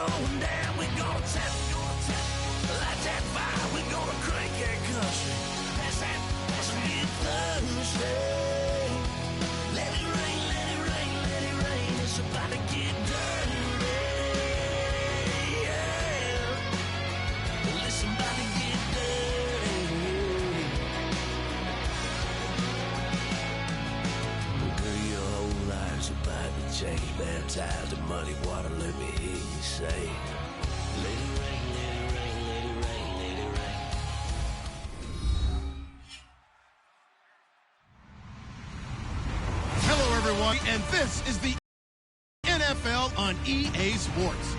going down. We're gonna tap, light that fire. We're gonna crank that country. That's that Thursday. Let it rain, let it rain, let it rain. It's about to get dirty. Yeah. Listen, about to get dirty. Girl, your whole life's about to change. Baptized in muddy water, let me hear you say. Let it rain, let it rain, let it rain, let it rain. Hello, everyone, and this is the NFL on EA Sports.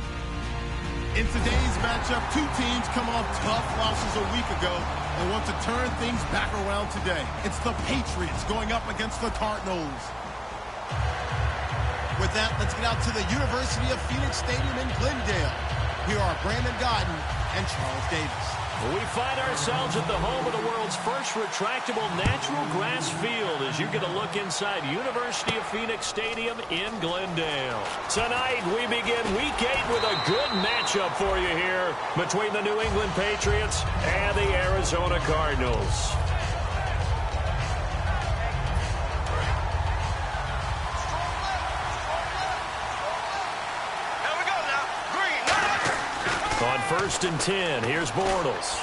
In today's matchup, two teams come off tough losses a week ago and want to turn things back around today. It's the Patriots going up against the Cardinals. With that, let's get out to the University of Phoenix Stadium in Glendale. Here are Brandon Godden and Charles Davis. We find ourselves at the home of the world's first retractable natural grass field as you get a look inside University of Phoenix Stadium in Glendale. Tonight, we begin Week 8 with a good matchup for you here between the New England Patriots and the Arizona Cardinals. On 1st and 10, here's Bortles.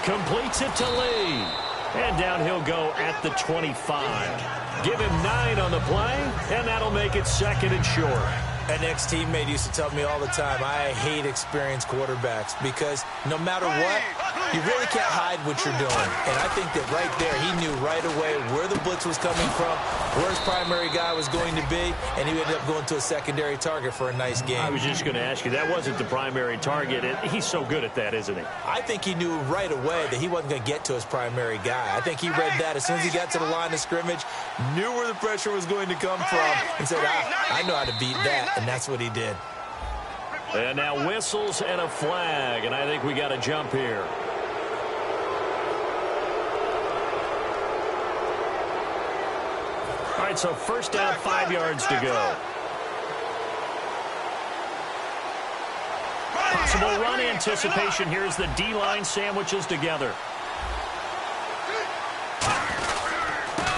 Completes it to Lee. And down he'll go at the 25. Give him 9 on the play, and that'll make it 2nd and short. An ex-teammate used to tell me all the time, I hate experienced quarterbacks because no matter what, you really can't hide what you're doing. And I think that right there, he knew right away where the blitz was coming from, where his primary guy was going to be, and he ended up going to a secondary target for a nice game. I was just going to ask you, that wasn't the primary target. He's so good at that, isn't he? I think he knew right away that he wasn't going to get to his primary guy. I think he read that as soon as he got to the line of scrimmage, knew where the pressure was going to come from, and said, I know how to beat that. And that's what he did. And now whistles and a flag, and I think we got a jump here. All right, so first down, 5 yards to go. Possible run anticipation here as the D-line sandwiches together.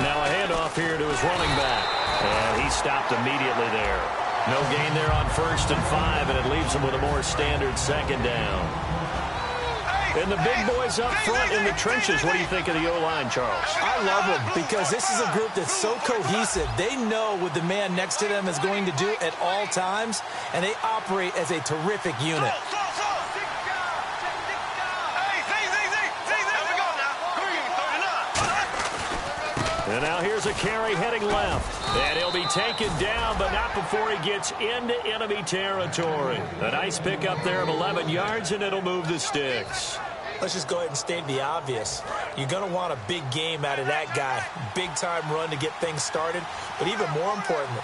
Now a handoff here to his running back. And he stopped immediately there. No gain there on 1st and 5, and it leaves him with a more standard 2nd down. And the big boys up front in the trenches, what do you think of the O-line, Charles? I love them because this is a group that's so cohesive. They know what the man next to them is going to do at all times, and they operate as a terrific unit. And now here's a carry heading left. And he'll be taken down, but not before he gets into enemy territory. A nice pickup there of 11 yards, and it'll move the sticks. Let's just go ahead and state the obvious. You're going to want a big game out of that guy. Big-time run to get things started. But even more importantly,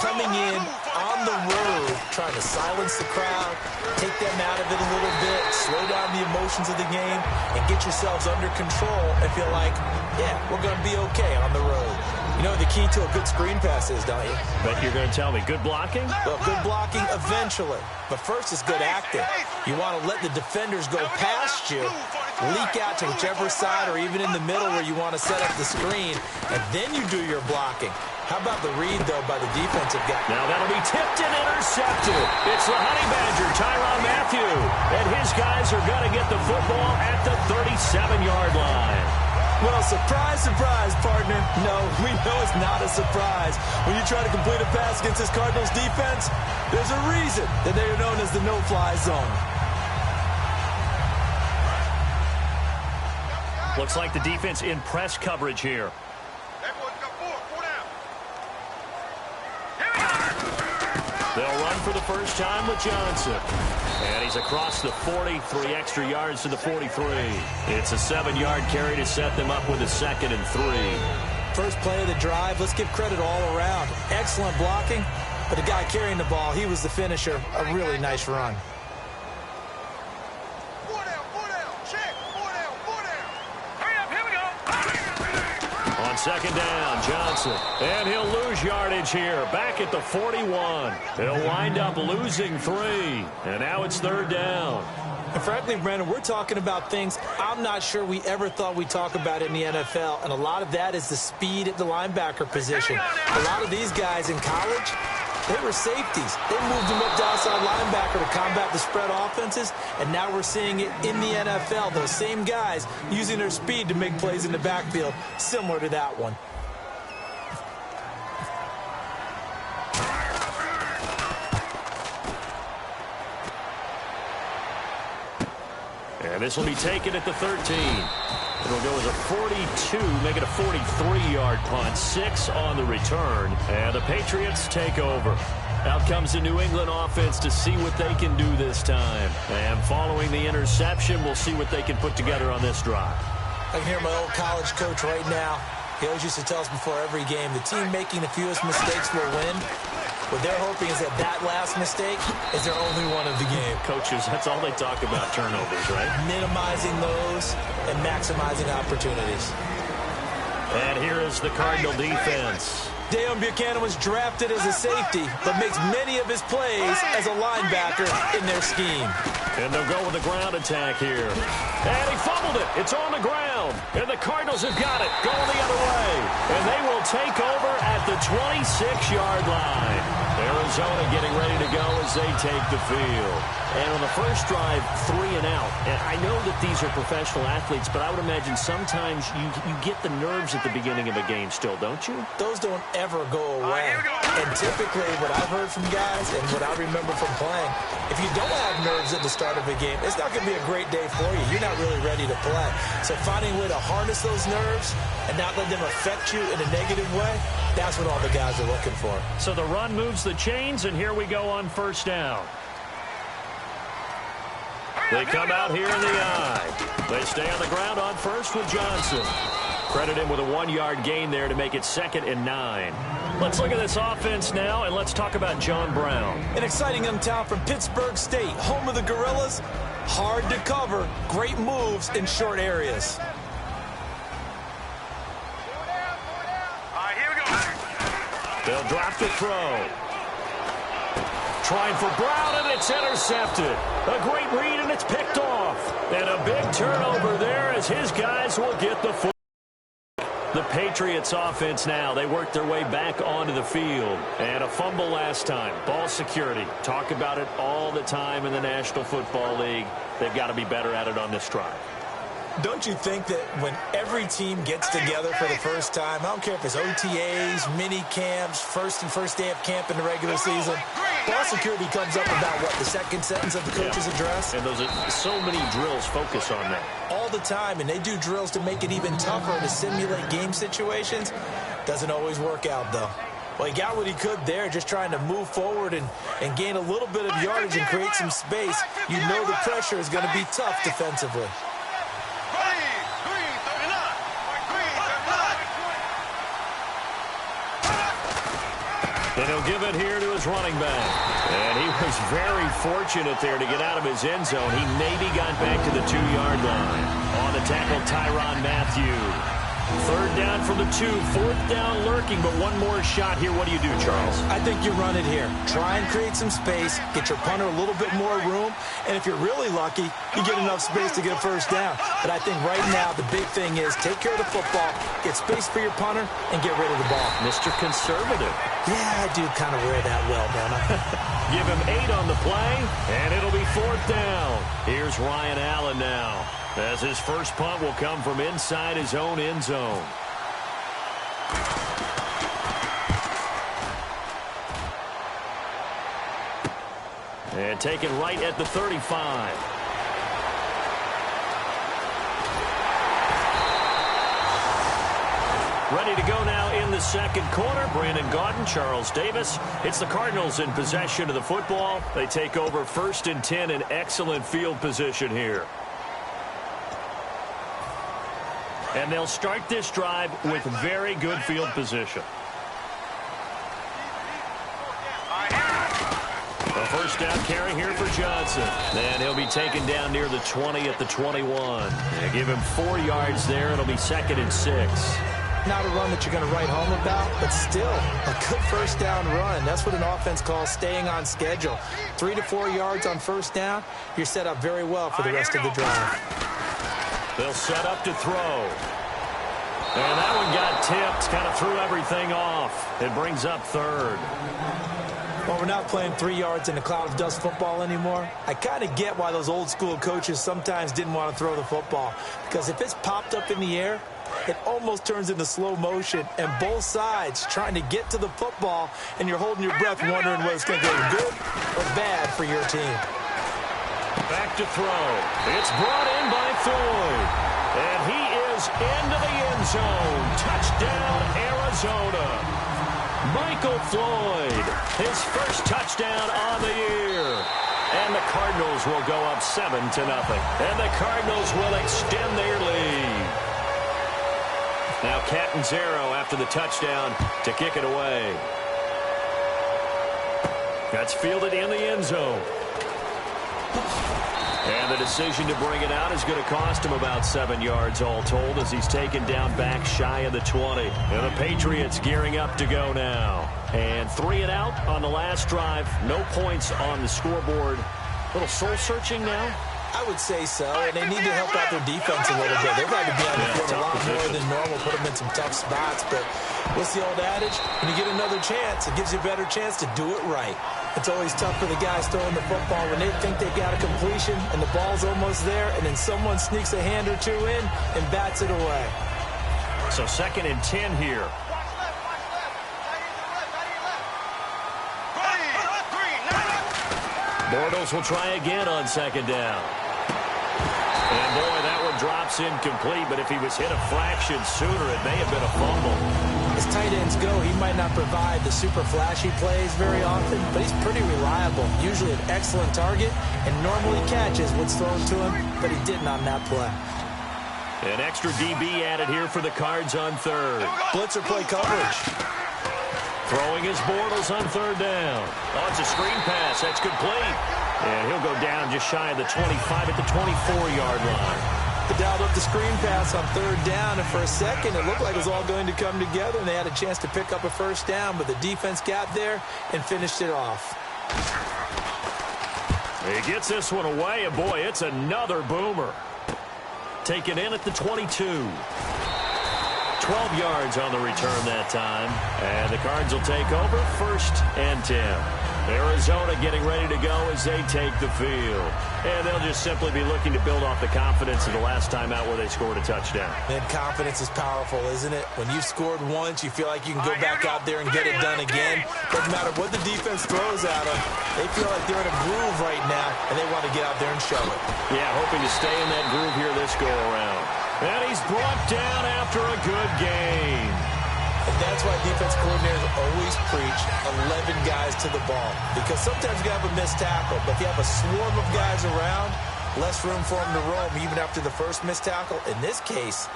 coming in on the road, trying to silence the crowd, take them out of it a little bit, slow down the emotions of the game, and get yourselves under control and feel like, yeah, we're going to be okay on the road. You know the key to a good screen pass is, don't you? But you're going to tell me, good blocking? Well, good blocking eventually. But first is good acting. You want to let the defenders go past you, leak out to whichever side or even in the middle where you want to set up the screen, and then you do your blocking. How about the read, though, by the defensive guy? Now that'll be tipped and intercepted. It's the Honey Badger, Tyrann Mathieu. And his guys are going to get the football at the 37-yard line. Well, surprise, surprise, partner. No, we know it's not a surprise. When you try to complete a pass against this Cardinals defense, there's a reason that they are known as the no-fly zone. Looks like the defense in press coverage here. They'll run for the first time with Johnson. And he's across the 40, 3 extra yards to the 43. It's a 7-yard carry to set them up with a 2nd and 3. First play of the drive, let's give credit all around. Excellent blocking, but the guy carrying the ball, he was the finisher. A really nice run. On second down, Johnson. And he'll lose yardage here. Back at the 41. He'll wind up losing 3. And now it's third down. And frankly, Brandon, we're talking about things I'm not sure we ever thought we'd talk about in the NFL. And a lot of that is the speed at the linebacker position. A lot of these guys in college, they were safeties. They moved them up to outside linebacker to combat the spread offenses, and now we're seeing it in the NFL. Those same guys using their speed to make plays in the backfield, similar to that one. And this will be taken at the 13. It'll go as a 42, make it a 43-yard punt. 6 on the return. And the Patriots take over. Out comes the New England offense to see what they can do this time. And following the interception, we'll see what they can put together on this drive. I can hear my old college coach right now. He always used to tell us before every game, the team making the fewest mistakes will win. What they're hoping is that last mistake is their only one of the game. Coaches, that's all they talk about, turnovers, right? Minimizing those and maximizing opportunities. And here is the Cardinal defense. Deion Buchanan was drafted as a safety, but makes many of his plays as a linebacker in their scheme. And they'll go with the ground attack here. And he fumbled it. It's on the ground. And the Cardinals have got it. Going the other way. And they will take over at the 26-yard line. Arizona getting ready to go as they take the field. And on the first drive, 3 and out. And I know that these are professional athletes, but I would imagine sometimes you get the nerves at the beginning of a game still, don't you? Those don't ever go away. And typically what I've heard from guys and what I remember from playing, if you don't have nerves at the start of a game, it's not going to be a great day for you. You're not really ready to play. So finding a way to harness those nerves and not let them affect you in a negative way, that's what all the guys are looking for. So the run moves the chains, and here we go on first down. They come out here in the eye. They stay on the ground on first with Johnson. Credit him with a 1-yard gain there to make it 2nd and 9. Let's look at this offense now, and let's talk about John Brown. An exciting young talent from Pittsburgh State, home of the Gorillas. Hard to cover, great moves in short areas. They'll drop the throw. Trying for Brown, and it's intercepted. A great read, and it's picked off. And a big turnover there as his guys will get the football. The Patriots offense now, they work their way back onto the field. And a fumble last time. Ball security. Talk about it all the time in the National Football League. They've got to be better at it on this drive. Don't you think that when every team gets together for the first time, I don't care if it's OTAs, mini camps, first day of camp in the regular season, ball security comes up about, what, the second sentence of the coach's address? And those are so many drills focus on that. All the time, and they do drills to make it even tougher to simulate game situations. Doesn't always work out, though. Well, he got what he could there, just trying to move forward and gain a little bit of yardage and create some space. You know the pressure is going to be tough defensively. And he'll give it here to his running back. And he was very fortunate there to get out of his end zone. He maybe got back to the 2-yard line. On the tackle, Tyrann Mathieu. 3rd down from the 2. 4th down lurking, but one more shot here. What do you do, Charles? I think you run it here. Try and create some space, get your punter a little bit more room, and if you're really lucky, you get enough space to get a first down. But I think right now the big thing is take care of the football, get space for your punter, and get rid of the ball. Mr. Conservative. Yeah, I do kind of wear that well, don't I? Give him 8 on the play, and it'll be 4th down. Here's Ryan Allen now, as his first punt will come from inside his own end zone. And taken right at the 35. Ready to go now in the second quarter. Brandon Gaudin, Charles Davis. It's the Cardinals in possession of the football. They take over 1st and 10 in excellent field position here. And they'll start this drive with very good field position. A first down carry here for Johnson. And he'll be taken down near the 20 at the 21. They give him 4 yards there. It'll be 2nd and 6. not a run that you're going to write home about, but still a good first down run. That's what an offense calls staying on schedule. 3 to 4 yards on first down, you're set up very well for the rest of the drive. They'll set up to throw. And that one got tipped, kind of threw everything off. It brings up third. Well, we're not playing 3 yards in a cloud of dust football anymore. I kind of get why those old school coaches sometimes didn't want to throw the football. Because if it's popped up in the air, it almost turns into slow motion. And both sides trying to get to the football, and you're holding your breath wondering whether it's going to go good or bad for your team. Back to throw. It's brought in by Floyd. And he is into the end zone. Touchdown, Arizona. Michael Floyd, his first touchdown on the year. And the Cardinals will go up 7-0. And the Cardinals will extend their lead. Now Catanzaro after the touchdown to kick it away. That's fielded in the end zone. And the decision to bring it out is going to cost him about 7 yards all told as he's taken down back shy of the 20. And the Patriots gearing up to go now. And 3 and out on the last drive. No points on the scoreboard. A little soul-searching now. I would say so, and they need to help out their defense a little bit. They've had to be on the field a lot more than normal, put them in some tough spots. But what's the old adage? When you get another chance, it gives you a better chance to do it right. It's always tough for the guys throwing the football when they think they've got a completion and the ball's almost there, and then someone sneaks a hand or two in and bats it away. So 2nd and 10 here. Bortles will try again on 2nd down. And boy, that one drops incomplete, but if he was hit a fraction sooner, it may have been a fumble. As tight ends go, he might not provide the super flashy plays very often, but he's pretty reliable. Usually an excellent target, and normally catches what's thrown to him, but he didn't on that play. An extra DB added here for the Cards on 3rd. Blitzer play coverage. Throwing his Bortles on 3rd down. Oh, it's a screen pass. That's complete. And he'll go down just shy of the 25 at the 24-yard line. They dialed up the screen pass on 3rd down, and for a second, it looked like it was all going to come together, and they had a chance to pick up a first down, but the defense got there and finished it off. He gets this one away, and boy, it's another boomer. Taken in at the 22. 12 yards on the return that time. And the Cards will take over 1st and 10. Arizona getting ready to go as they take the field. And they'll just simply be looking to build off the confidence of the last time out where they scored a touchdown. And confidence is powerful, isn't it? When you've scored once, you feel like you can go back out there and get it done again. Doesn't matter what the defense throws at them. They feel like they're in a groove right now, and they want to get out there and show it. Yeah, hoping to stay in that groove here this go-around. And he's brought down after a good game. And that's why defense coordinators always preach 11 guys to the ball. Because sometimes you have a missed tackle, but if you have a swarm of guys around, less room for them to roam even after the first missed tackle. In this case,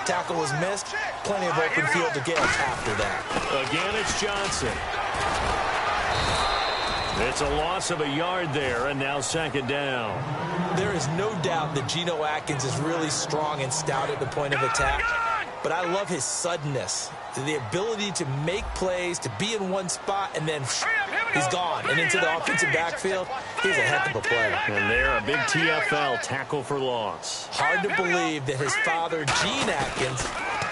tackle was missed, plenty of open field to get after that. Again, it's Johnson. It's a loss of a yard there, and now 2nd down. There is no doubt that Geno Atkins is really strong and stout at the point of attack, but I love his suddenness, the ability to make plays, to be in one spot, and then he's gone and into the offensive backfield. He's a heck of a player. And there, a big TFL tackle for loss. Hard to believe that his father, Gene Atkins,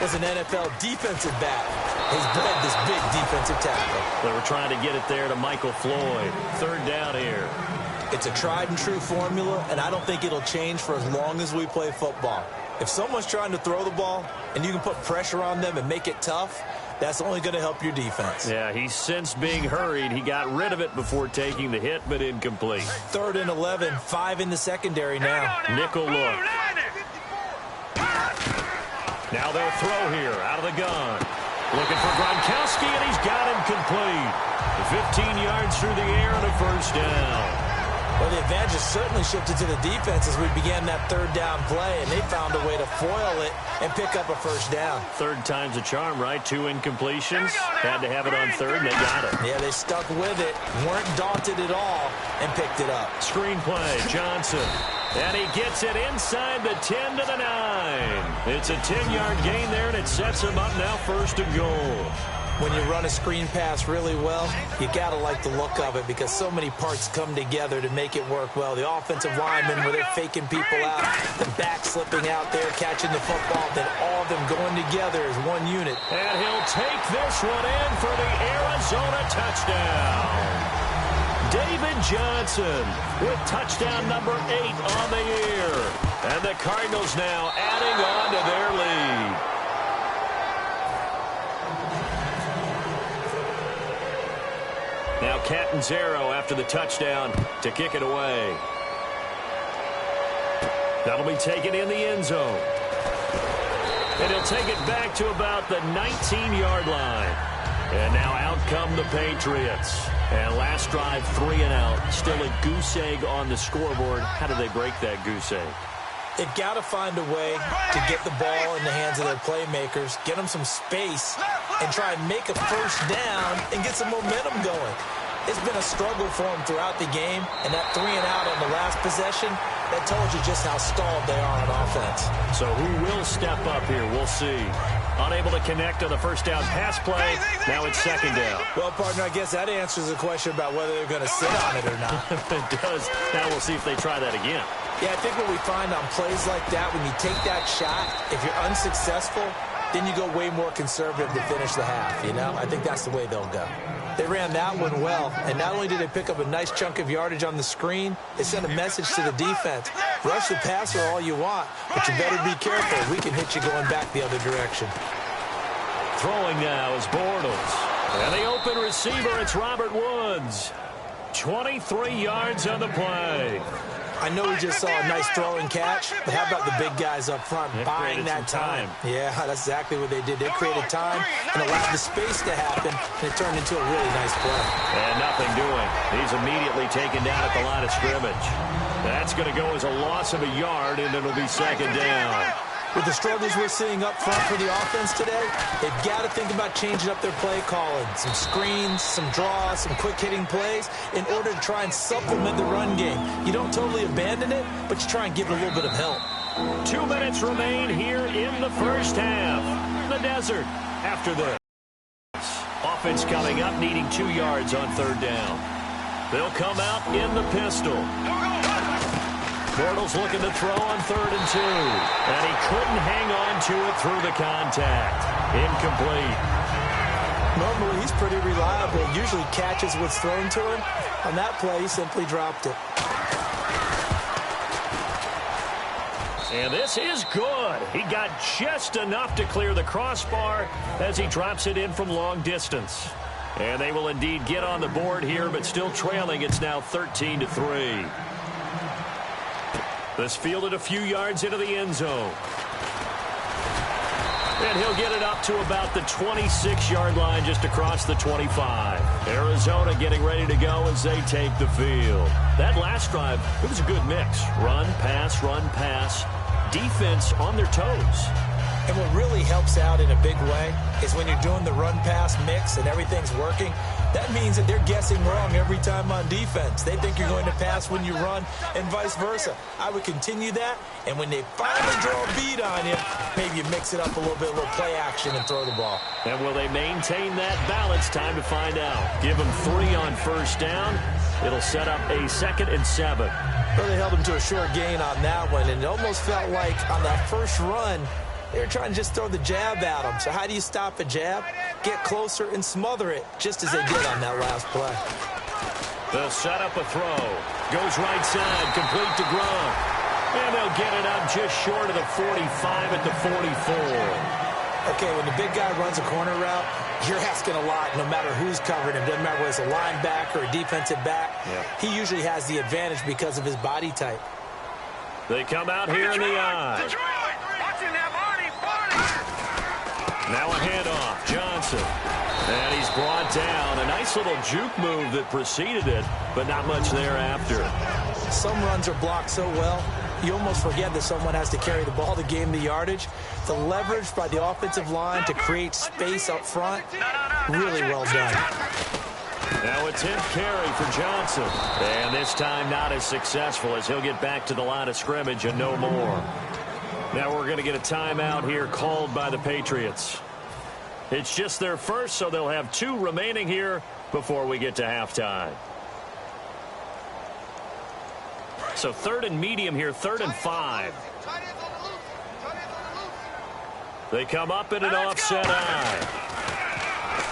was an NFL defensive back. He's bred this big defensive tackle. They were trying to get it there to Michael Floyd. 3rd down here. It's a tried and true formula, and I don't think it'll change for as long as we play football. If someone's trying to throw the ball and you can put pressure on them and make it tough, that's only going to help your defense. Yeah, he's since being hurried. He got rid of it before taking the hit, but incomplete. 3rd and 11, 5 in the secondary now. Nickel look. Now they'll throw here out of the gun. Looking for Gronkowski, and he's got him complete. 15 yards through the air and a first down. Well, the advantage has certainly shifted to the defense as we began that third down play, and they found a way to foil it and pick up a first down. Third time's a charm, right? 2 incompletions. Had to have it on third, and they got it. Yeah, they stuck with it, weren't daunted at all, and picked it up. Screen play, Johnson. And he gets it inside the 10 to the 9. It's a 10-yard gain there, and it sets him up now first and goal. When you run a screen pass really well, you got to like the look of it because so many parts come together to make it work well. The offensive linemen, where they're faking people out, the back slipping out there, catching the football, then all of them going together as one unit. And he'll take this one in for the Arizona touchdown. David Johnson with touchdown number 8 on the year. And the Cardinals now adding on to their lead. Now Catanzaro after the touchdown to kick it away. That'll be taken in the end zone. And he'll take it back to about the 19-yard line. And now out come the Patriots. And last drive, 3 and out. Still a goose egg on the scoreboard. How do they break that goose egg? They've got to find a way to get the ball in the hands of their playmakers, get them some space, and try and make a first down and get some momentum going. It's been a struggle for them throughout the game, and that 3 and out on the last possession, that told you just how stalled they are on offense. So who will step up here? We'll see. Unable to connect on the first down pass play. Now it's second down. Well, partner, I guess that answers the question about whether they're going to sit on it or not. It does. Now we'll see if they try that again. Yeah, I think what we find on plays like that, when you take that shot, if you're unsuccessful, then you go way more conservative to finish the half, you know? I think that's the way they'll go. They ran that one well, and not only did they pick up a nice chunk of yardage on the screen, they sent a message to the defense. Rush the passer all you want, but you better be careful. We can hit you going back the other direction. Throwing now is Bortles. And the open receiver, it's Robert Woods. 23 yards on the play. I know we just saw a nice throw and catch, but how about the big guys up front buying that time? Yeah, that's exactly what they did. They created time and allowed the space to happen, and it turned into a really nice play. And nothing doing. He's immediately taken down at the line of scrimmage. That's going to go as a loss of a yard, and it'll be second down. With the struggles we're seeing up front for the offense today, they've got to think about changing up their play calling. Some screens, some draws, some quick-hitting plays in order to try and supplement the run game. You don't totally abandon it, but you try and give it a little bit of help. 2 minutes remain here in the first half. The desert after this. Offense coming up, needing 2 yards on third down. They'll come out in the pistol. Bortles looking to throw on 3rd and 2. And he couldn't hang on to it through the contact. Incomplete. Normally, he's pretty reliable. Usually catches what's thrown to him. On that play, he simply dropped it. And this is good. He got just enough to clear the crossbar as he drops it in from long distance. And they will indeed get on the board here, but still trailing. It's now 13-3. This fielded a few yards into the end zone. And he'll get it up to about the 26-yard line, just across the 25. Arizona getting ready to go as they take the field. That last drive, it was a good mix. Run, pass, defense on their toes. And what really helps out in a big way is when you're doing the run-pass mix and everything's working, that means that they're guessing wrong every time on defense. They think you're going to pass when you run and vice versa. I would continue that, and when they finally draw a beat on you, maybe you mix it up a little bit, a little play action, and throw the ball. And will they maintain that balance? Time to find out. Give them 3 on first down. It'll set up a 2nd and 7. Well, they held them to a short gain on that one, and it almost felt like on that first run, they were trying to just throw the jab at them. So how do you stop a jab? Get closer and smother it, just as they did on that last play. They'll set up a throw. Goes right side, complete to Gronk. And they'll get it up just short of the 45 at the 44. Okay, when the big guy runs a corner route, you're asking a lot no matter who's covering him. Doesn't matter whether it's a linebacker or a defensive back. Yeah. He usually has the advantage because of his body type. They come out here in the eye. Now a handoff, Johnson. And he's brought down. A nice little juke move that preceded it, but not much thereafter. Some runs are blocked so well, you almost forget that someone has to carry the ball to gain the yardage. The leverage by the offensive line to create space up front, really well done. Now attempt carry for Johnson. And this time not as successful as he'll get back to the line of scrimmage and no more. Now we're going to get a timeout here called by the Patriots. It's just their first, so they'll have 2 remaining here before we get to halftime. So 3rd and medium here, 3rd and 5. They come up in an offset eye.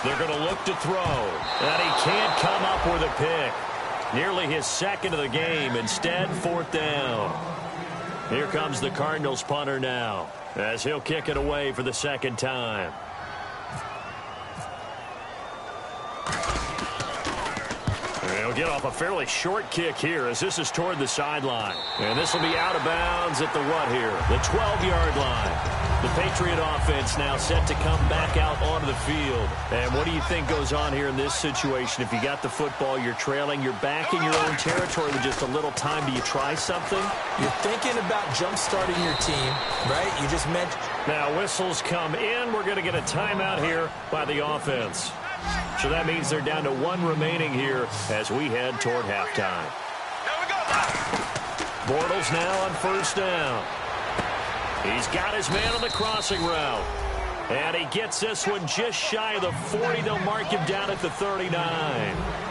They're going to look to throw. And he can't come up with a pick. Nearly his 2nd of the game. Instead, 4th down. Here comes the Cardinals punter now, as he'll kick it away for the 2nd time. He'll get off a fairly short kick here as this is toward the sideline. And this will be out of bounds at the what here? The 12-yard line. The Patriot offense now set to come back out onto the field. And what do you think goes on here in this situation? If you got the football, you're trailing, you're back in your own territory with just a little time. Do you try something? You're thinking about jump-starting your team, right? You just mentioned. Now whistles come in. We're going to get a timeout here by the offense. So that means they're down to 1 remaining here as we head toward halftime. Bortles now on 1st down. He's got his man on the crossing route. And he gets this one just shy of the 40. They'll mark him down at the 39.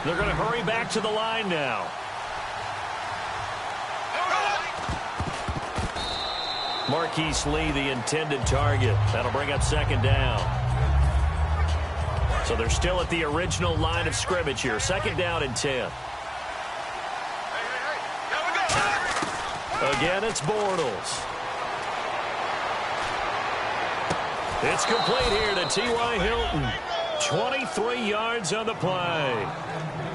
They're going to hurry back to the line now. Marquise Lee, the intended target. That'll bring up 2nd down. So they're still at the original line of scrimmage here. 2nd down and 10. Again, it's Bortles. It's complete here to T.Y. Hilton. 23 yards on the play.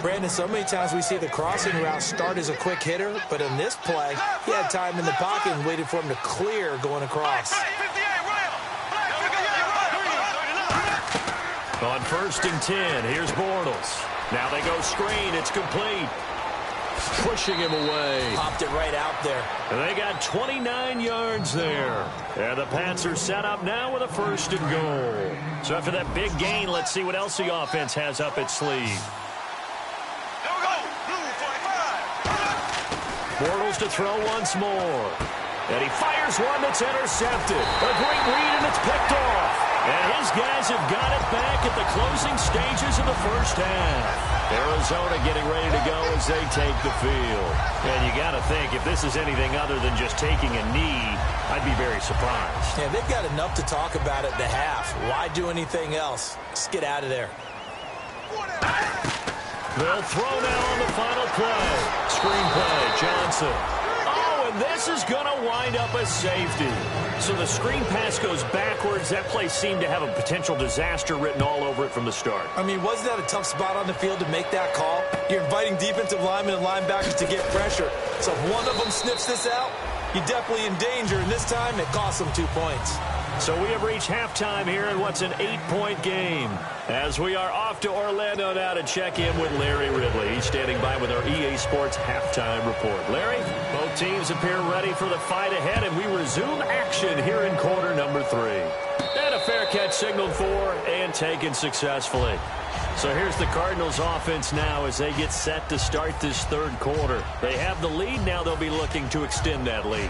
Brandon, so many times we see the crossing route start as a quick hitter, but in this play, he had time in the pocket and waited for him to clear going across. On 1st and 10, here's Bortles. Now they go screen. It's complete. Pushing him away. Popped it right out there. And they got 29 yards there. And the Pats are set up now with a 1st and goal. So after that big gain, let's see what else the offense has up its sleeve. Bortles to throw once more. And he fires one that's intercepted. A great read, and it's picked off. And his guys have got it back at the closing stages of the 1st half. Arizona getting ready to go as they take the field. And you got to think, if this is anything other than just taking a knee, I'd be very surprised. Yeah, they've got enough to talk about at the half. Why do anything else? Just get out of there. They'll throw now on the final play. Screen play, Johnson. Oh, and this is going to wind up a safety. So the screen pass goes backwards. That play seemed to have a potential disaster written all over it from the start. I mean, wasn't that a tough spot on the field to make that call? You're inviting defensive linemen and linebackers to get pressure. So if one of them sniffs this out, you're definitely in danger. And this time, it cost them 2 points. So we have reached halftime here in what's an 8-point game. As we are off to Orlando now to check in with Larry Ridley. He's standing by with our EA Sports halftime report. Larry, both teams appear ready for the fight ahead, and we resume action here in quarter number 3. And a fair catch signaled for and taken successfully. So here's the Cardinals offense now as they get set to start this 3rd quarter. They have the lead now. They'll be looking to extend that lead.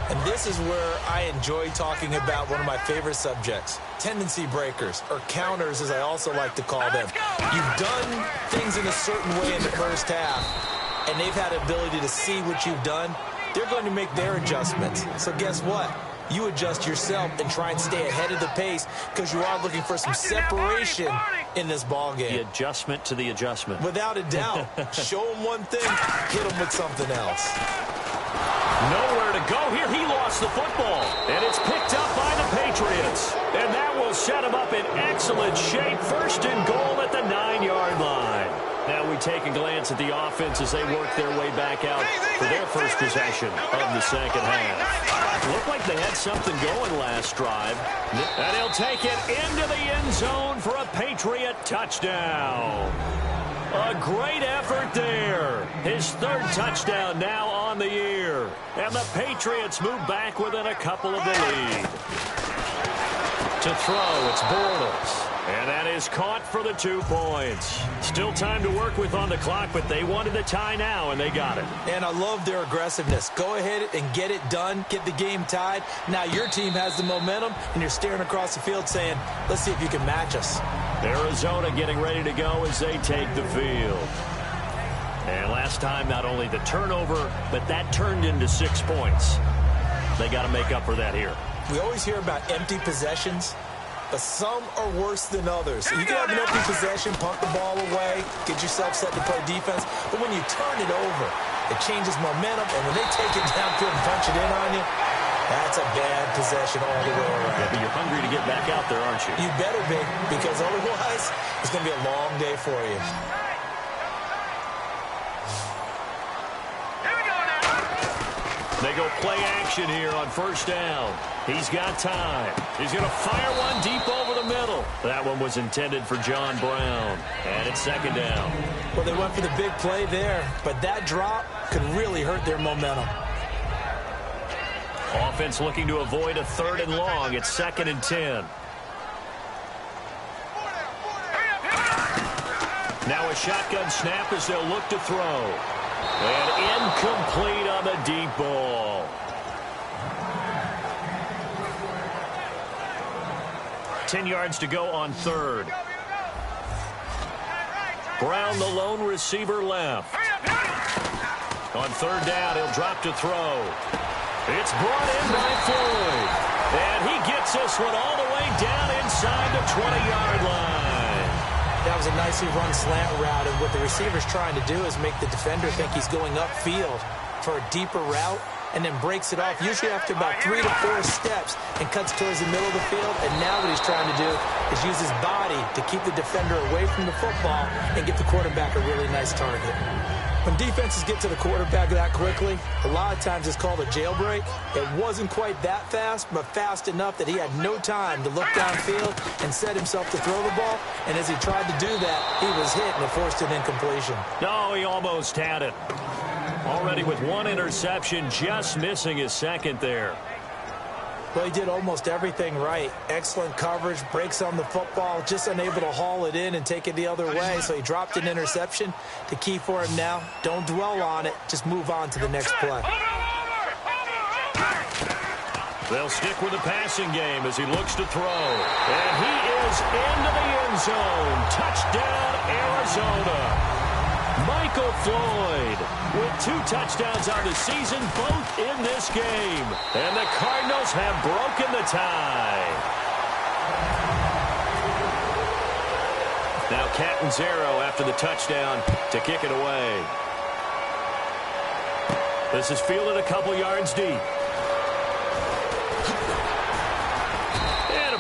And this is where I enjoy talking about one of my favorite subjects, tendency breakers, or counters as I also like to call them. You've done things in a certain way in the 1st half, and they've had the ability to see what you've done. They're going to make their adjustments. So guess what? You adjust yourself and try and stay ahead of the pace because you are looking for some separation in this ball game. The adjustment to the adjustment. Without a doubt. Show them one thing, hit them with something else. Nowhere to go here. He lost the football. And it's picked up by the Patriots. And that will set him up in excellent shape. 1st and goal at the 9-yard line. Now we take a glance at the offense as they work their way back out for their first possession of the 2nd half. Looked like they had something going last drive. And he'll take it into the end zone for a Patriot touchdown. A great effort there. His third touchdown now on the year. And the Patriots move back within a couple of the lead. To throw, it's Bortles. And that is caught for the 2 points. Still time to work with on the clock, but they wanted the tie now, and they got it. And I love their aggressiveness. Go ahead and get it done. Get the game tied. Now your team has the momentum, and you're staring across the field saying, let's see if you can match us. Arizona getting ready to go as they take the field. And last time, not only the turnover, but that turned into 6 points. They got to make up for that here. We always hear about empty possessions, but some are worse than others. You can have an empty possession, punt the ball away, get yourself set to play defense, but when you turn it over, it changes momentum, and when they take it downfield and punch it in on you, that's a bad possession all the way around. Yeah, but you're hungry to get back out there, aren't you? You better be, because otherwise, it's going to be a long day for you. They go play action here on first down. He's got time. He's going to fire one deep over the middle. That one was intended for John Brown. And it's second down. Well, they went for the big play there, but that drop could really hurt their momentum. Offense looking to avoid a 3rd and long. It's 2nd and 10. Now a shotgun snap as they'll look to throw. And incomplete on the deep ball. Ten yards to go on 3rd. Brown, the lone receiver, left. On 3rd down, he'll drop to throw. It's brought in by Floyd. And he gets this one all the way down inside the 20-yard line. That was a nicely run slant route, and what the receiver's trying to do is make the defender think he's going upfield for a deeper route, and then breaks it off, usually after about 3 to 4 steps, and cuts towards the middle of the field. And now what he's trying to do is use his body to keep the defender away from the football and get the quarterback a really nice target. When defenses get to the quarterback that quickly, a lot of times it's called a jailbreak. It wasn't quite that fast, but fast enough that he had no time to look downfield and set himself to throw the ball. And as he tried to do that, he was hit and it forced an incompletion. No, he almost had it. Already with 1 interception, just missing his 2nd there. Well, he did almost everything right. Excellent coverage, breaks on the football, just unable to haul it in and take it the other way. So he dropped an interception. The key for him now, don't dwell on it. Just move on to the next play. They'll stick with the passing game as he looks to throw. And he is into the end zone. Touchdown, Arizona. Michael Floyd with 2 touchdowns on the season, both in this game. And the Cardinals have broken the tie. Now Catanzaro after the touchdown to kick it away. This is fielded a couple yards deep.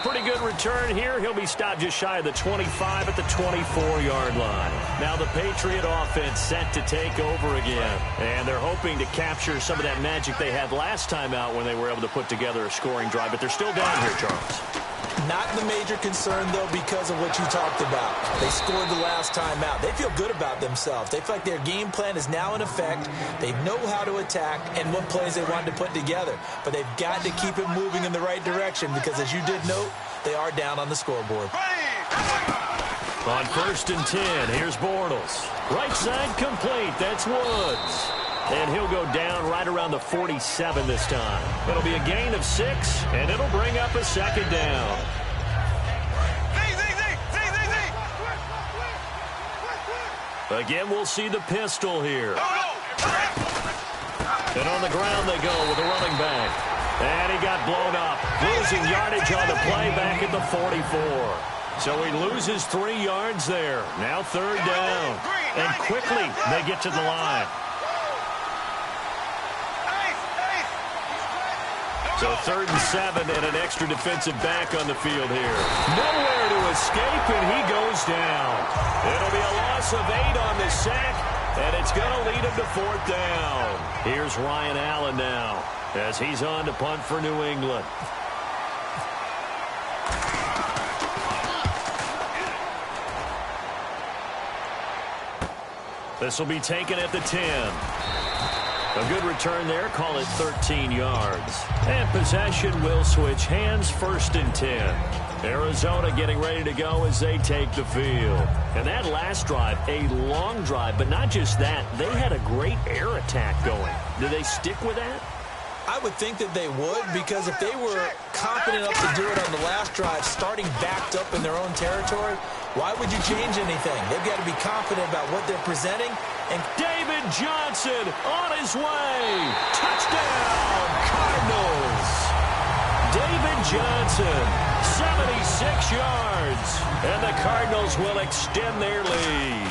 Pretty good return here. He'll be stopped just shy of the 25 at the 24-yard line. Now the Patriot offense set to take over again. And they're hoping to capture some of that magic they had last time out when they were able to put together a scoring drive. But they're still down here, Charles. Not the major concern, though, because of what you talked about. They scored the last time out. They feel good about themselves. They feel like their game plan is now in effect. They know how to attack and what plays they want to put together. But they've got to keep it moving in the right direction because, as you did note, they are down on the scoreboard. On 1st and 10, here's Bortles. Right side complete. That's Woods. And he'll go down right around the 47 this time. It'll be a gain of 6, and it'll bring up a 2nd down. Again, we'll see the pistol here. And on the ground they go with the running back. And he got blown up. Losing yardage on the play back at the 44. So he loses 3 yards there. Now 3rd down. And quickly they get to the line. So 3rd and 7 and an extra defensive back on the field here. Nowhere to escape, and he goes down. It'll be a loss of 8 on the sack, and it's going to lead him to 4th down. Here's Ryan Allen now as he's on to punt for New England. This will be taken at the 10. A good return there. Call it 13 yards. And possession will switch hands, 1st and 10. Arizona getting ready to go as they take the field. And that last drive, a long drive, but not just that. They had a great air attack going. Do they stick with that? I would think that they would, because if they were confident enough to do it on the last drive, starting backed up in their own territory, why would you change anything? They've got to be confident about what they're presenting. And David Johnson on his way. Touchdown, Cardinals. David Johnson, 76 yards. And the Cardinals will extend their lead.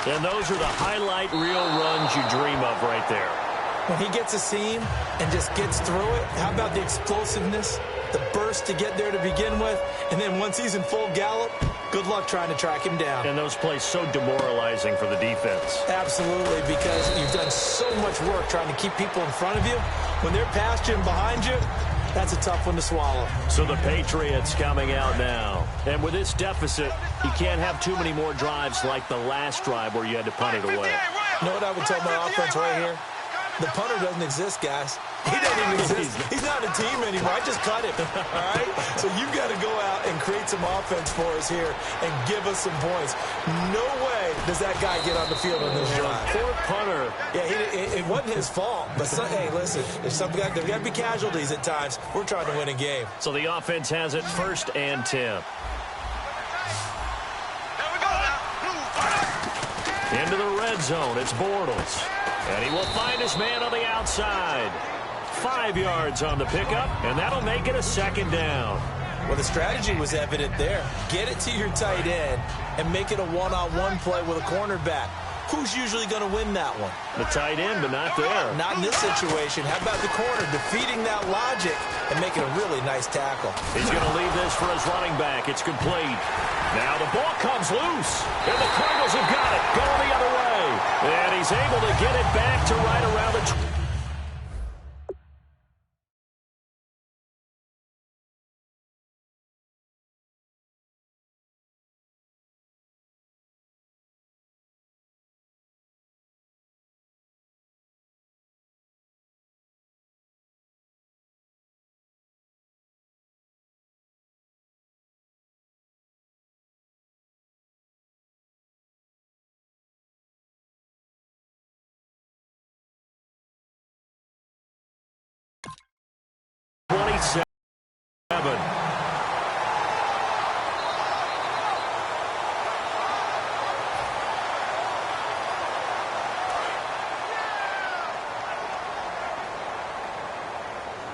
And those are the highlight reel runs you dream of right there. When he gets a seam and just gets through it, how about the explosiveness, the burst to get there to begin with, and then once he's in full gallop, good luck trying to track him down. And those plays so demoralizing for the defense. Absolutely, because you've done so much work trying to keep people in front of you. When they're past you and behind you, that's a tough one to swallow. So the Patriots coming out now. And with this deficit, you can't have too many more drives like the last drive where you had to punt it away. You know what I would tell my offense right here? The punter doesn't exist, guys. He doesn't even exist. He's not a team anymore. I just cut him, all right? So you've got to go out and create some offense for us here and give us some points. No way does that guy get on the field on this drive. Poor punter. Yeah, it wasn't his fault. But, hey, listen, there's got to be casualties at times. We're trying to win a game. So the offense has it 1st and 10. Into the red zone, it's Bortles. And he will find his man on the outside. 5 yards on the pickup, and that'll make it a 2nd down. Well, the strategy was evident there. Get it to your tight end and make it a one-on-one play with a cornerback. Who's usually going to win that one? The tight end, but not there. Not in this situation. How about the corner defeating that logic and making a really nice tackle? He's going to leave this for his running back. It's complete. Now the ball comes loose, and the Cardinals have got it. Going the other way. And he's able to get it back to right around the 20.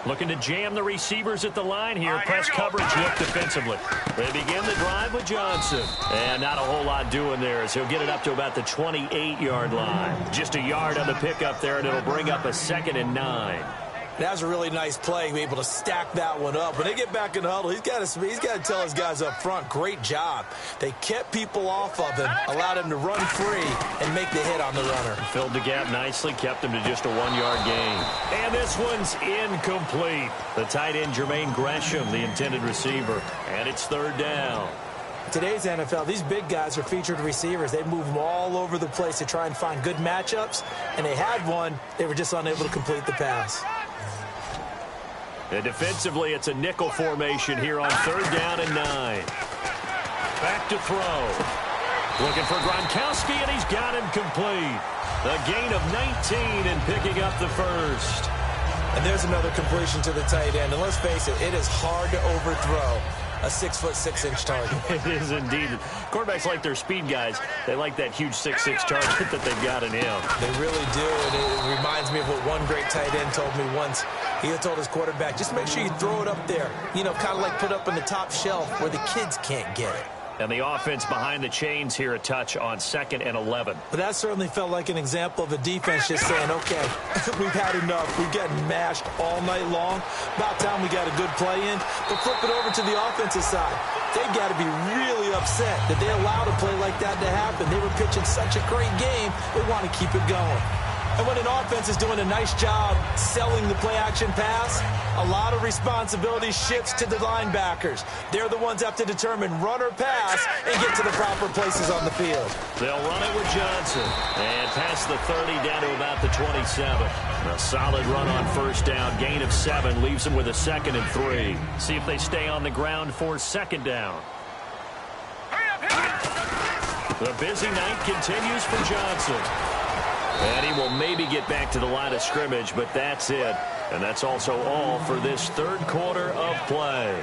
Looking to jam the receivers at the line here. Press coverage look defensively. They begin the drive with Johnson. And not a whole lot doing there as he'll get it up to about the 28-yard line. Just a yard on the pickup there, and it'll bring up a 2nd and 9. That was a really nice play, be able to stack that one up. When they get back in the huddle, he's got to tell his guys up front, great job. They kept people off of him, allowed him to run free and make the hit on the runner. Filled the gap nicely, kept him to just a 1-yard gain. And this one's incomplete. The tight end, Jermaine Gresham, the intended receiver. And it's 3rd down. Today's NFL, these big guys are featured receivers. They move them all over the place to try and find good matchups. And they had one. They were just unable to complete the pass. And defensively, it's a nickel formation here on 3rd down and 9. Back to throw. Looking for Gronkowski, and he's got him complete. A gain of 19 and picking up the 1st. And there's another completion to the tight end. And let's face it, it is hard to overthrow a 6'6" target. It is indeed. Quarterbacks like their speed guys. They like that huge 6'6" target that they've got in him. They really do, and it reminds me of what one great tight end told me once. He had told his quarterback, just make sure you throw it up there. You know, kind of like put up on the top shelf where the kids can't get it. And the offense behind the chains here, a touch on 2nd and 11. But that certainly felt like an example of a defense just saying, okay, we've had enough. We've gotten mashed all night long. About time we got a good play in. But flip it over to the offensive side. They've got to be really upset that they allowed a play like that to happen. They were pitching such a great game, they want to keep it going. And when an offense is doing a nice job selling the play-action pass, a lot of responsibility shifts to the linebackers. They're the ones that have to determine run or pass and get to the proper places on the field. They'll run it with Johnson. And past the 30 down to about the 27. A solid run on first down. Gain of 7 leaves them with a 2nd and 3. See if they stay on the ground for 2nd down. The busy night continues for Johnson. And he will maybe get back to the line of scrimmage, but that's it. And that's also all for this 3rd quarter of play.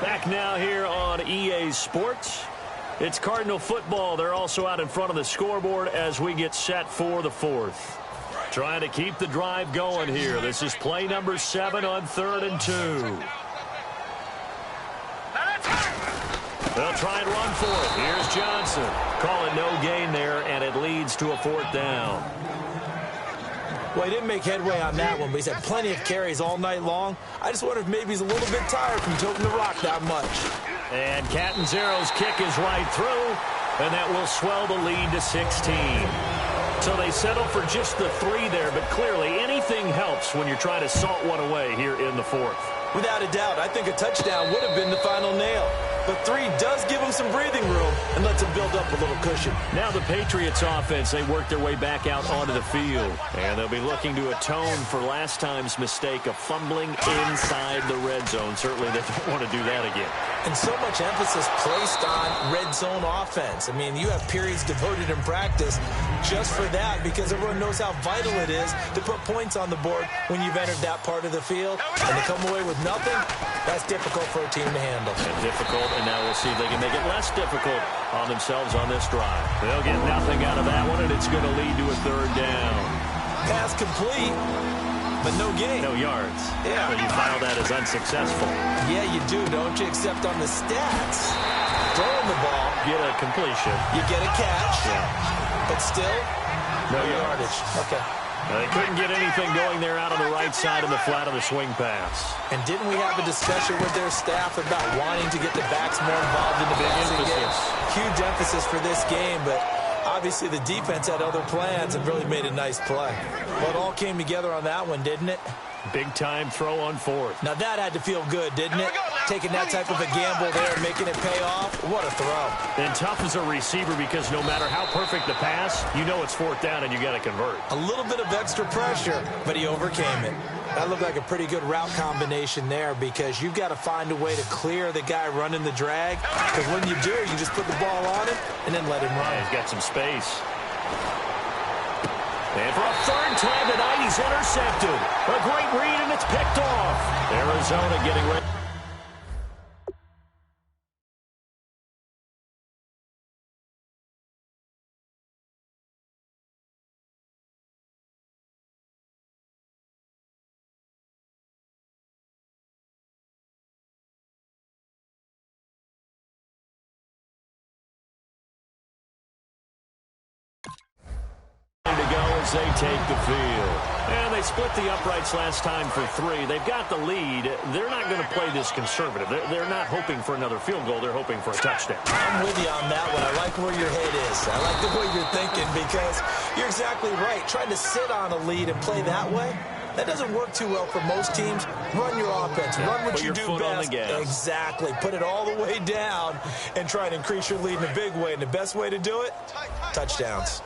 Back now here on EA Sports. It's Cardinal football. They're also out in front of the scoreboard as we get set for the 4th. Trying to keep the drive going here. This is play number 7 on 3rd and 2. They'll try and run for it. Here's Johnson. Call it no gain there, and it leads to a 4th down. Well, he didn't make headway on that one, but he's had plenty of carries all night long. I just wonder if maybe he's a little bit tired from toting the rock that much. And Catanzaro's kick is right through, and that will swell the lead to 16. So they settle for just the 3 there, but clearly anything helps when you're trying to salt one away here in the 4th. Without a doubt, I think a touchdown would have been the final nail. But 3 does give them some breathing room and lets them build up a little cushion. Now the Patriots offense, they work their way back out onto the field. And they'll be looking to atone for last time's mistake of fumbling inside the red zone. Certainly they don't want to do that again. And so much emphasis placed on red zone offense. I mean, you have periods devoted in practice just for that because everyone knows how vital it is to put points on the board when you've entered that part of the field. And to come away with nothing, that's difficult for a team to handle. And difficult, and now we'll see if they can make it less difficult on themselves on this drive. They'll get nothing out of that one, and it's going to lead to a 3rd down. Pass complete, but no gain. No yards. Yeah. So you file that as unsuccessful. Yeah, you do, don't you? Except on the stats. Throwing the ball. Get a completion. You get a catch. Yeah. But still, no yardage. Okay. They couldn't get anything going there out on the right side of the flat of the swing pass. And didn't we have a discussion with their staff about wanting to get the backs more involved in the passing game? Huge emphasis for this game, but obviously the defense had other plans and really made a nice play. Well, it all came together on that one, didn't it? Big-time throw on 4th. Now that had to feel good, didn't it? Taking that type of a gamble there and making it pay off. What a throw. And tough as a receiver because no matter how perfect the pass, you know it's 4th down and you got to convert. A little bit of extra pressure, but he overcame it. That looked like a pretty good route combination there because you've got to find a way to clear the guy running the drag. Because when you do, you just put the ball on him and then let him run. Yeah, he's got some space. And for a 3rd time tonight, he's intercepted. A great read, and it's picked off. Arizona getting ready. To go as they take the field. And they split the uprights last time for 3. They've got the lead. They're not going to play this conservative. They're not hoping for another field goal. They're hoping for a touchdown. I'm with you on that one. I like where your head is. I like the way you're thinking because you're exactly right. Trying to sit on a lead and play that way, that doesn't work too well for most teams. Run your offense. Run what you do best. Exactly. Put it all the way down and try and increase your lead in a big way. And the best way to do it, touchdowns.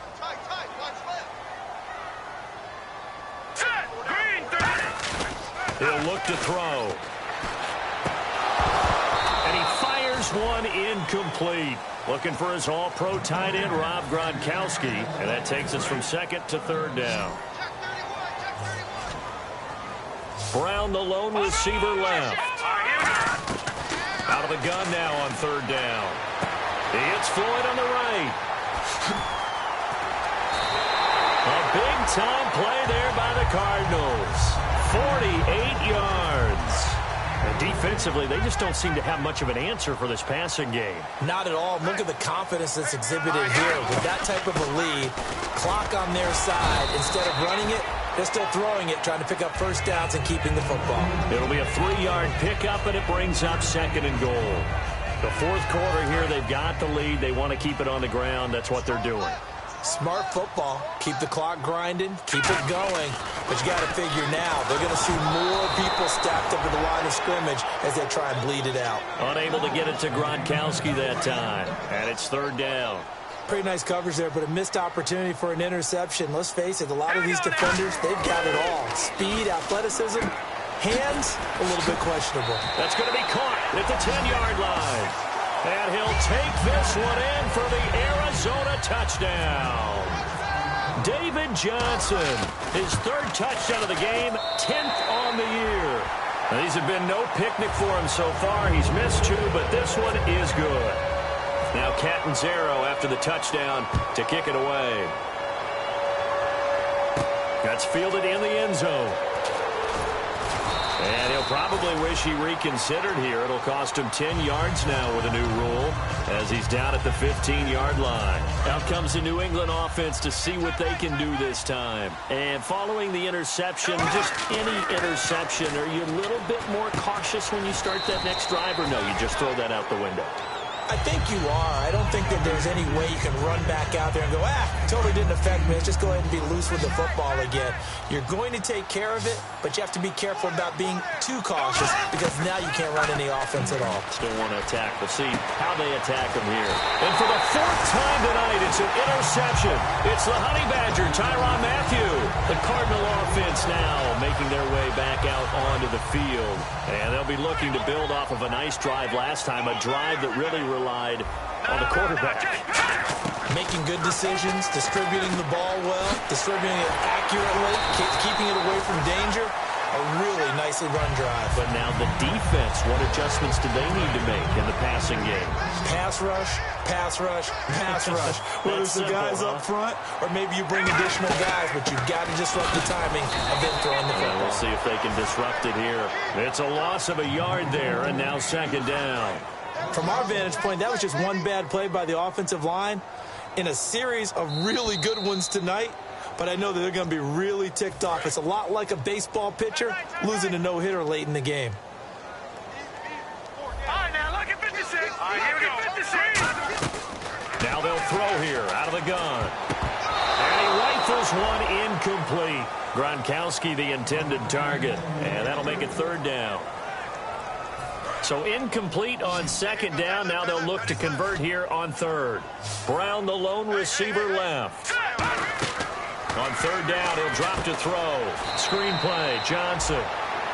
He'll look to throw. And he fires one incomplete. Looking for his all-pro tight end, Rob Gronkowski. And that takes us from 2nd to 3rd down. Brown, the lone receiver, left. Out of the gun now on 3rd down. He hits Floyd on the right. A big-time play there by the Cardinals. 48 yards. And defensively, they just don't seem to have much of an answer for this passing game. Not at all. Look at the confidence that's exhibited here. With that type of a lead, clock on their side, instead of running it, they're still throwing it, trying to pick up first downs and keeping the football. It'll be a 3-yard pickup, and it brings up 2nd and goal. The 4th quarter here, they've got the lead. They want to keep it on the ground. That's what they're doing. Smart football. Keep the clock grinding. Keep it going. But you got to figure now, they're going to see more people stacked up at the line of scrimmage as they try and bleed it out. Unable to get it to Gronkowski that time. And it's third down. Pretty nice coverage there, but a missed opportunity for an interception. Let's face it, a lot of these defenders, they've got it all. Speed, athleticism, hands, a little bit questionable. That's going to be caught at the 10-yard line. And he'll take this one in for the Arizona touchdown. David Johnson, his third touchdown of the game, 10th on the year. Now, these have been no picnic for him so far. He's missed two, but this one is good. Now Catanzaro after the touchdown to kick it away. That's fielded in the end zone. And he'll probably wish he reconsidered here. It'll cost him 10 yards now with a new rule as he's down at the 15-yard line. Out comes the New England offense to see what they can do this time. And following the interception, just any interception, are you a little bit more cautious when you start that next drive, or no, you just throw that out the window? I think you are. I don't think that there's any way you can run back out there and go, totally didn't affect me. Let's just go ahead and be loose with the football again. You're going to take care of it, but you have to be careful about being too cautious because now you can't run any offense at all. Still want to attack. We'll see how they attack him here. And for the fourth time tonight, it's an interception. It's the Honey Badger, Tyrann Mathieu. The Cardinal offense now making their way back out onto the field. And they'll be looking to build off of a nice drive last time, a drive that really relied on the quarterback. Making good decisions, distributing the ball well, distributing it accurately, keeping it away from danger. A really nicely run drive. But now the defense, what adjustments do they need to make in the passing game? Pass rush, pass rush, pass rush. Whether it's the guys up front or maybe you bring additional guys, but you've got to disrupt the timing of them throwing the football. We'll see if they can disrupt it here. It's a loss of a yard there, and now second down. From our vantage point, that was just one bad play by the offensive line in a series of really good ones tonight. But I know that they're going to be really ticked off. It's a lot like a baseball pitcher losing a no-hitter late in the game. All right, now look at 56. All right, here we go. 56. Now they'll throw here out of the gun. And he rifles one incomplete. Gronkowski, the intended target. And that'll make it third down. So incomplete on second down. Now they'll look to convert here on third. Brown, the lone receiver, left. On third down, he'll drop to throw. Screen play, Johnson.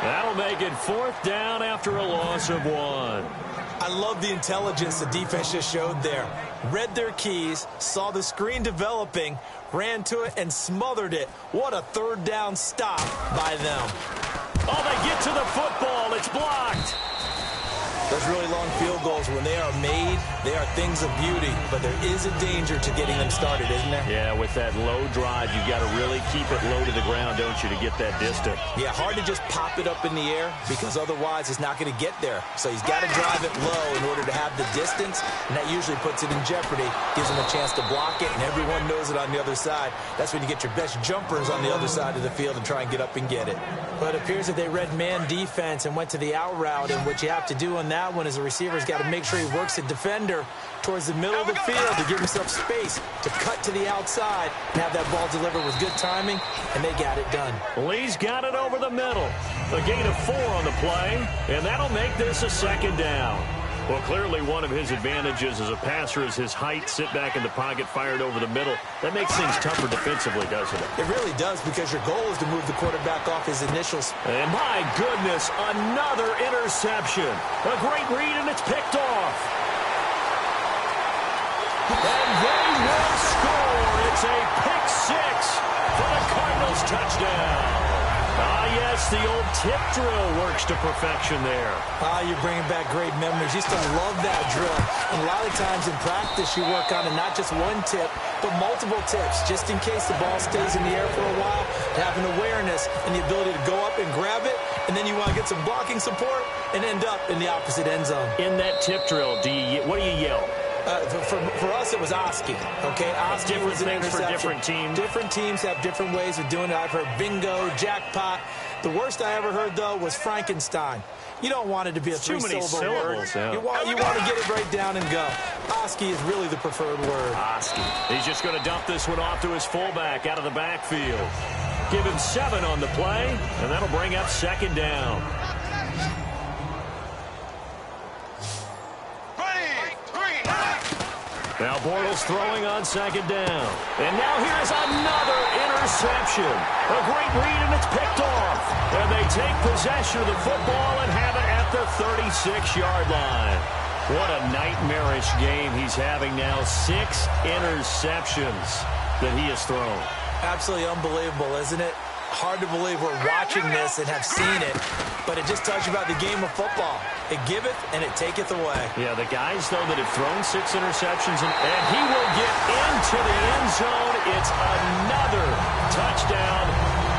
That'll make it fourth down after a loss of one. I love the intelligence the defense just showed there. Read their keys, saw the screen developing, ran to it, and smothered it. What a third down stop by them. Oh, they get to the football. It's blocked. Those really long field goals, when they are made, they are things of beauty. But there is a danger to getting them started, isn't there? Yeah, with that low drive, you've got to really keep it low to the ground, don't you, to get that distance. Yeah, hard to just pop it up in the air because otherwise it's not going to get there. So he's got to drive it low in order to have the distance, and that usually puts it in jeopardy, gives him a chance to block it, and everyone knows it on the other side. That's when you get your best jumpers on the other side of the field and try and get up and get it. But it appears that they read man defense and went to the out route, and what you have to do on that one is the receiver's got to make sure he works the defender towards the middle of the field to give himself space to cut to the outside and have that ball delivered with good timing, and they got it done. Lee's got it over the middle. A gain of 4 on the play, and that'll make this a second down. Well, clearly one of his advantages as a passer is his height. Sit back in the pocket, fired over the middle. That makes things tougher defensively, doesn't it? It really does, because your goal is to move the quarterback off his initials. And my goodness, another interception. A great read, and it's picked off. And they will score. It's a pick 6 for the Cardinals touchdown. Yes, the old tip drill works to perfection there. You're bringing back great memories. Used to love that drill. And a lot of times in practice, you work on it, not just one tip, but multiple tips, just in case the ball stays in the air for a while, to have an awareness and the ability to go up and grab it, and then you want to get some blocking support and end up in the opposite end zone. In that tip drill, what do you yell? For us, it was Oski. Okay, Oski different was an things interception. for different teams. Different teams have different ways of doing it. I've heard bingo, jackpot. The worst I ever heard, though, was Frankenstein. You don't want it to be a three-syllable word. Yeah. You want to get it right down and go. Oski is really the preferred word. Oski. He's just going to dump this one off to his fullback out of the backfield. Give him 7 on the play, and that'll bring up 2nd down. Now Bortles throwing on 2nd down. And now here's another interception. A great read, and it's picked off. And they take possession of the football and have it at the 36-yard line. What a nightmarish game he's having now. 6 interceptions that he has thrown. Absolutely unbelievable, isn't it? Hard to believe we're watching this and have seen it, but it just tells you about the game of football. It giveth and it taketh away. Yeah, the guys, though, that have thrown 6 interceptions, and he will get into the end zone. It's another touchdown.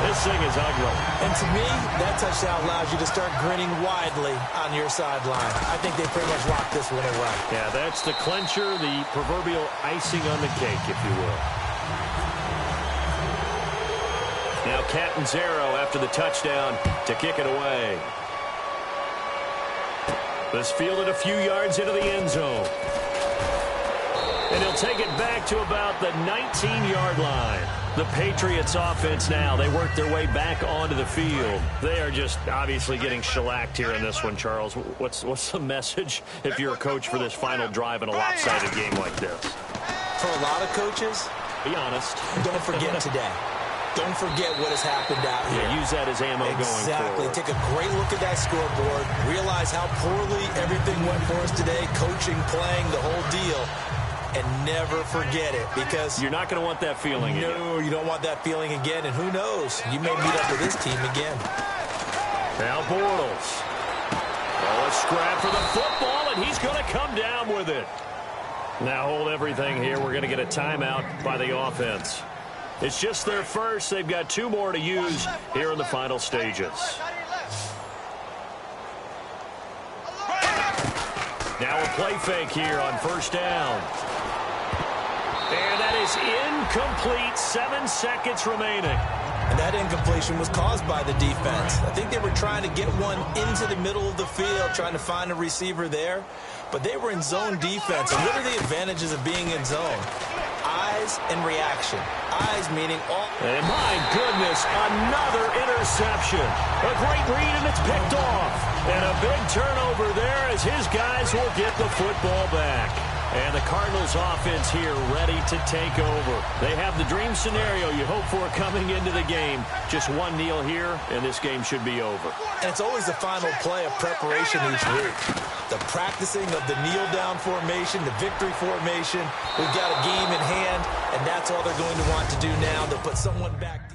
This thing is ugly. And to me, that touchdown allows you to start grinning widely on your sideline. I think they pretty much locked this one away. Yeah, that's the clincher, the proverbial icing on the cake, if you will. Now Catanzaro after the touchdown to kick it away. This fielded a few yards into the end zone. And he'll take it back to about the 19-yard line. The Patriots offense now, they work their way back onto the field. They are just obviously getting shellacked here in this one, Charles. What's the message if you're a coach for this final drive in a lopsided game like this? For a lot of coaches, be honest. Don't forget today. Don't forget what has happened out here. Yeah, use that as ammo going forward. Exactly. Take a great look at that scoreboard. Realize how poorly everything went for us today. Coaching, playing, the whole deal. And never forget it, because you're not going to want that feeling again. No, you don't want that feeling again. And who knows? You may meet up with this team again. Now Bortles. Oh, a scrap for the football, and he's going to come down with it. Now hold everything here. We're going to get a timeout by the offense. It's just their first. They've got 2 more to use here in the final stages. Now a play fake here on 1st down. And that is incomplete. 7 seconds remaining. And that incompletion was caused by the defense. I think they were trying to get one into the middle of the field, trying to find a receiver there. But they were in zone defense. And what are the advantages of being in zone? Eyes and reaction. Eyes meaning all. And my goodness, another interception. A great read, and it's picked off. And a big turnover there as his guys will get the football back. And the Cardinals offense here ready to take over. They have the dream scenario you hope for coming into the game. Just one kneel here, and this game should be over. And it's always the final play of preparation each week. The practicing of the kneel-down formation, the victory formation. We've got a game in hand, and that's all they're going to want to do now, to put someone back.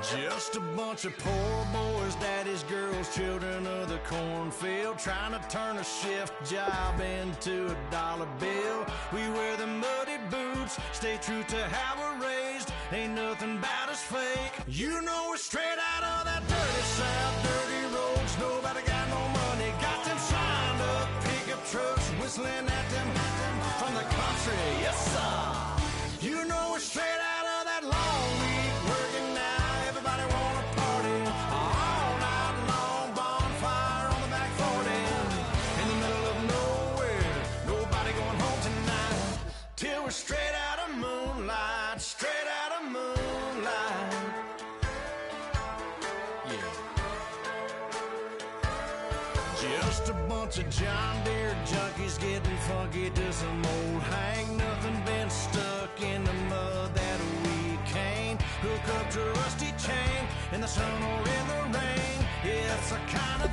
Just a bunch of poor boys, daddies, girls, children of the cornfield, trying to turn a shift job into a dollar bill. We wear the muddy boots, stay true to how we're raised. Ain't nothing about us fake. You know we're straight out of that dirty South, dirty roads. Nobody got no money, got them signed up pickup trucks, whistling at them from the country. Yes, sir. You know we're straight out of that long week working now. Everybody wanna party all night long, bonfire on the back 40 in the middle of nowhere. Nobody going home tonight till we're straight out of moonlight, straight out of moonlight. Yeah. Just a bunch of John Deere junkies getting funky to some old Hank. Nothing been stuck in the mud that we can't hook up to a rusty chain in the sun or in the rain. It's the kind of